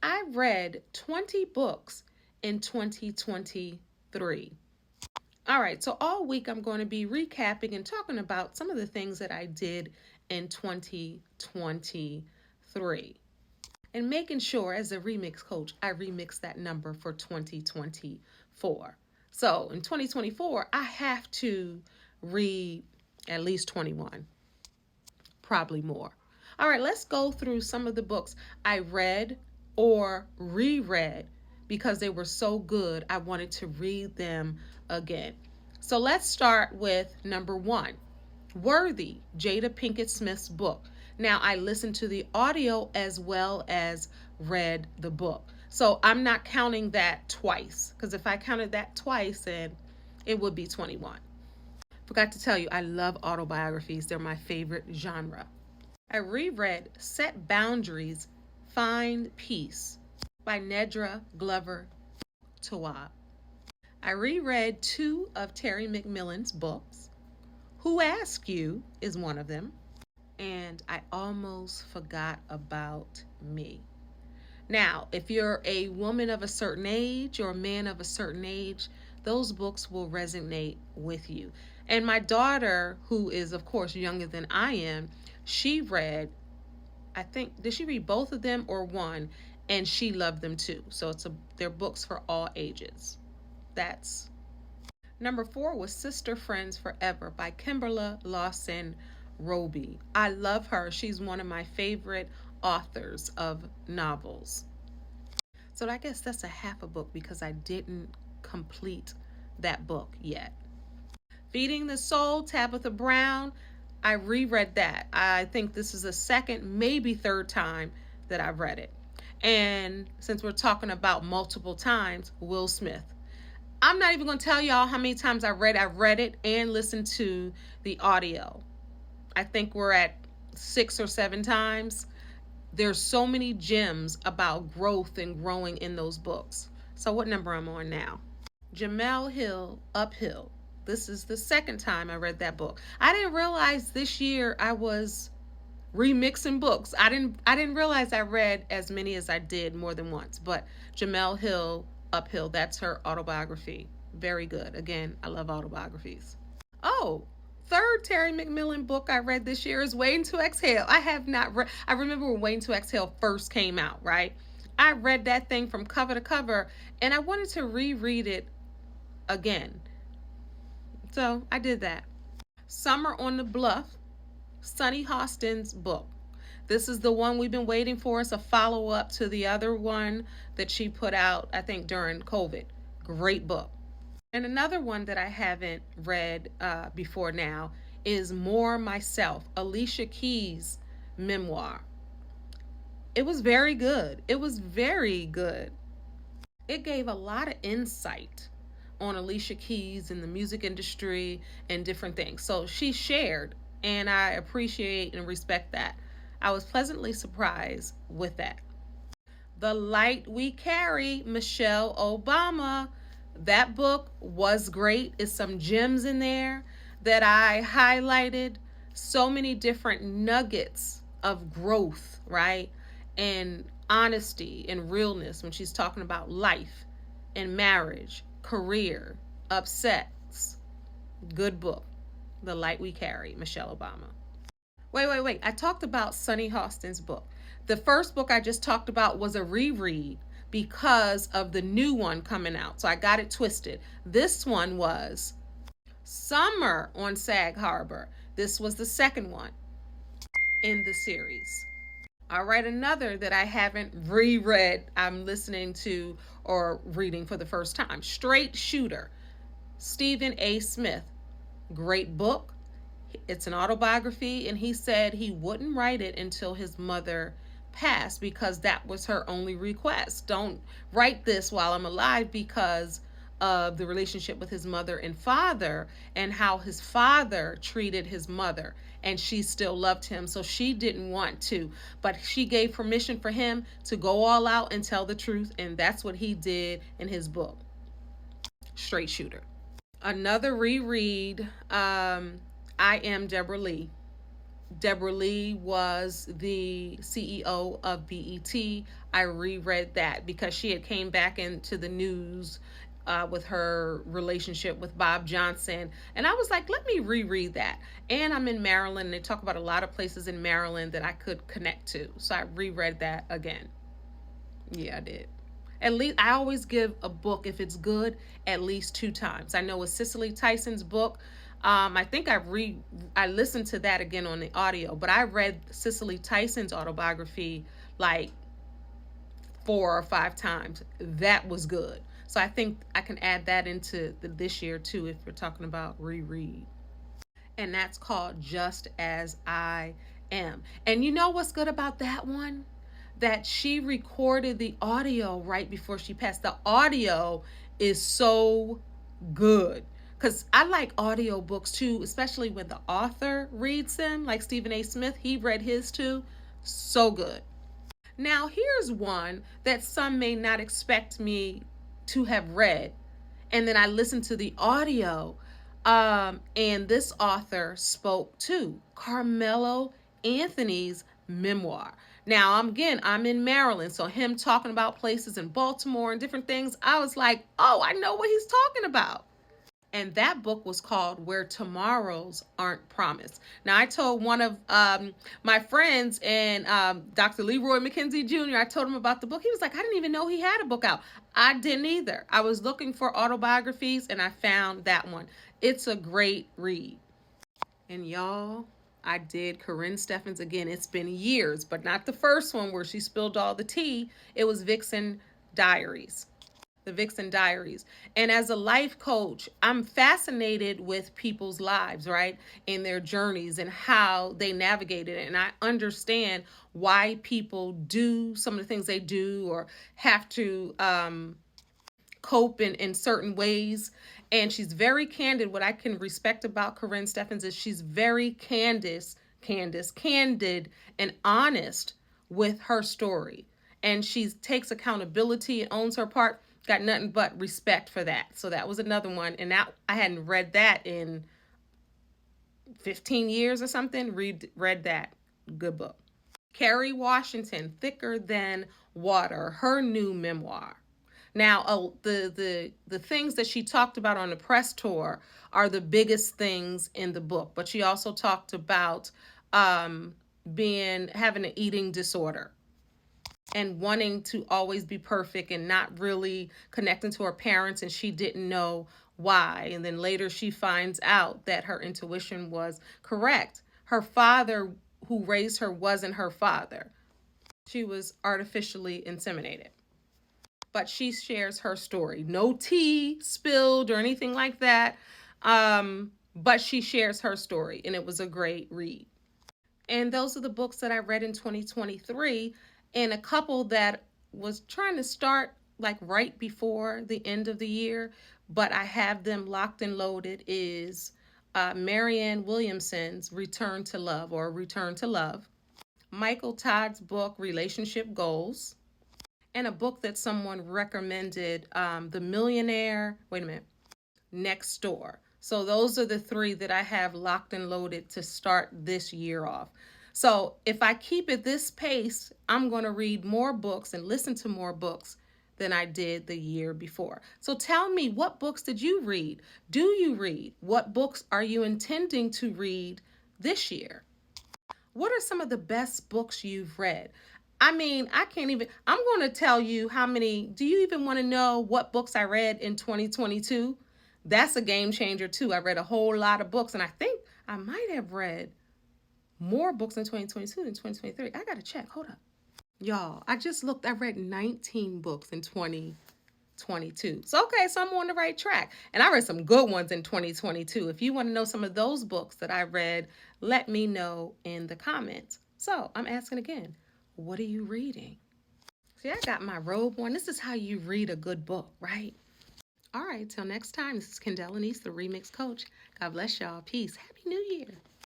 I read 20 books in 2023. All right, so all week I'm going to be recapping and talking about some of the things that I did in 2023 and making sure, as a remix coach, I remix that number for 2024. So in 2024, I have to read at least 21, probably more. All right, let's go through some of the books I read or reread because they were so good. I wanted to read them again. So let's start with number one, Worthy, Jada Pinkett Smith's book. Now, I listened to the audio as well as read the book. So I'm not counting that twice, because if I counted that twice, then it would be 21. Forgot to tell you, I love autobiographies. They're my favorite genre. I reread Set Boundaries, Find Peace by Nedra Glover Tawwab. I reread two of Terry McMillan's books. Who Asked You is one of them. And I Almost Forgot About Me. Now, if you're a woman of a certain age or a man of a certain age, those books will resonate with you. And my daughter, who is, of course, younger than I am, she read, I think, did she read both of them or one? And she loved them too. So they're books for all ages. That's number 4 was Sister Friends Forever by Kimberly Lawson Roby. I love her. She's one of my favorite authors of novels. So I guess that's a half a book because I didn't complete that book yet. Feeding the Soul, Tabitha Brown. I reread that. I think this is the second, maybe third time that I've read it. And since we're talking about multiple times, Will Smith. I'm not even going to tell y'all how many times I've read it and listened to the audio. I think we're at 6 or 7 times. There's so many gems about growth and growing in those books. So what number I'm on now? Jamel Hill, Uphill. This is the second time I read that book. I didn't realize this year I was remixing books. I didn't realize I read as many as I did more than once. But Jamel Hill, Uphill, that's her autobiography. Very good. Again, I love autobiographies. Oh, third Terry McMillan book I read this year is Waiting to Exhale. I have not read, I remember when Waiting to Exhale first came out, right? I read that thing from cover to cover and I wanted to reread it again. So I did that. Summer on the Bluff, Sunny Hostin's book. This is the one we've been waiting for. It's a follow-up to the other one that she put out, I think, during COVID. Great book. And another one that I haven't read before now is More Myself, Alicia Keys' memoir. It was very good. It was very good. It gave a lot of insight on Alicia Keys and the music industry and different things. So she shared, and I appreciate and respect that. I was pleasantly surprised with that. The Light We Carry, Michelle Obama. That book was great. It's some gems in there that I highlighted. So many different nuggets of growth, right? And honesty and realness when she's talking about life and marriage, career, upsets. Good book. The Light We Carry, Michelle Obama. Wait. I talked about Sunny Hostin's book. The first book I just talked about was a reread because of the new one coming out. So I got it twisted. This one was Summer on Sag Harbor. This was the second one in the series. All right, another that I haven't reread, I'm listening to or reading for the first time. Straight Shooter, Stephen A. Smith. Great book. It's an autobiography, and he said he wouldn't write it until his mother passed because that was her only request. Don't write this while I'm alive because of the relationship with his mother and father and how his father treated his mother, and she still loved him, so she didn't want to, but she gave permission for him to go all out and tell the truth, and that's what he did in his book, Straight Shooter. Another reread, I Am Deborah Lee. Deborah Lee was the CEO of BET. I reread that because she had came back into the news with her relationship with Bob Johnson. And I was like, let me reread that. And I'm in Maryland, and they talk about a lot of places in Maryland that I could connect to. So I reread that again. Yeah, I did. At least I always give a book, if it's good, at least two times. I know with Cicely Tyson's book, I think I listened to that again on the audio, but I read Cicely Tyson's autobiography like 4 or 5 times. That was good. So I think I can add that into this year too if we're talking about reread. And that's called Just As I Am. And you know what's good about that one? That she recorded the audio right before she passed. The audio is so good. Because I like audio books too, especially when the author reads them, like Stephen A. Smith. He read his too. So good. Now, here's one that some may not expect me to have read. And then I listened to the audio, and this author spoke to Carmelo Anthony's memoir. Now, I'm in Maryland, so him talking about places in Baltimore and different things, I was like, oh, I know what he's talking about. And that book was called Where Tomorrows Aren't Promised. Now, I told one of my friends and Dr. Leroy McKenzie Jr., I told him about the book. He was like, I didn't even know he had a book out. I didn't either. I was looking for autobiographies, and I found that one. It's a great read. And y'all, I did Corinne Steffens again. It's been years, but not the first one where she spilled all the tea. It was Vixen Diaries. The Vixen Diaries. And as a life coach, I'm fascinated with people's lives, right? And their journeys and how they navigate it. And I understand why people do some of the things they do or have to cope in certain ways. And she's very candid. What I can respect about Corinne Steffens is she's very candid and honest with her story. And she takes accountability and owns her part. Got nothing but respect for that. So that was another one. And that I hadn't read that in 15 years or something. Read that. Good book. Kerry Washington, Thicker Than Water, her new memoir. Now, the things that she talked about on the press tour are the biggest things in the book. But she also talked about having an eating disorder and wanting to always be perfect and not really connecting to her parents, and she didn't know why. And then later she finds out that her intuition was correct. Her father who raised her wasn't her father. She was artificially inseminated. But she shares her story. No tea spilled or anything like that. But she shares her story, and it was a great read. And those are the books that I read in 2023, and a couple that was trying to start like right before the end of the year, but I have them locked and loaded is Marianne Williamson's Return to Love or Return to Love, Michael Todd's book Relationship Goals, and a book that someone recommended, The Millionaire, Next Door. So those are the three that I have locked and loaded to start this year off. So if I keep at this pace, I'm going to read more books and listen to more books than I did the year before. So tell me, what books did you read? Do you read? What books are you intending to read this year? What are some of the best books you've read? I'm going to tell you how many. Do you even want to know what books I read in 2022? That's a game changer too. I read a whole lot of books, and I think I might have read more books in 2022 than 2023. I got to check. Hold up. Y'all, I just looked. I read 19 books in 2022. So, okay, so I'm on the right track. And I read some good ones in 2022. If you want to know some of those books that I read, let me know in the comments. So, I'm asking again, what are you reading? See, I got my robe on. This is how you read a good book, right? All right, till next time, this is Kendall Lenice, the Remix Coach. God bless y'all. Peace. Happy New Year.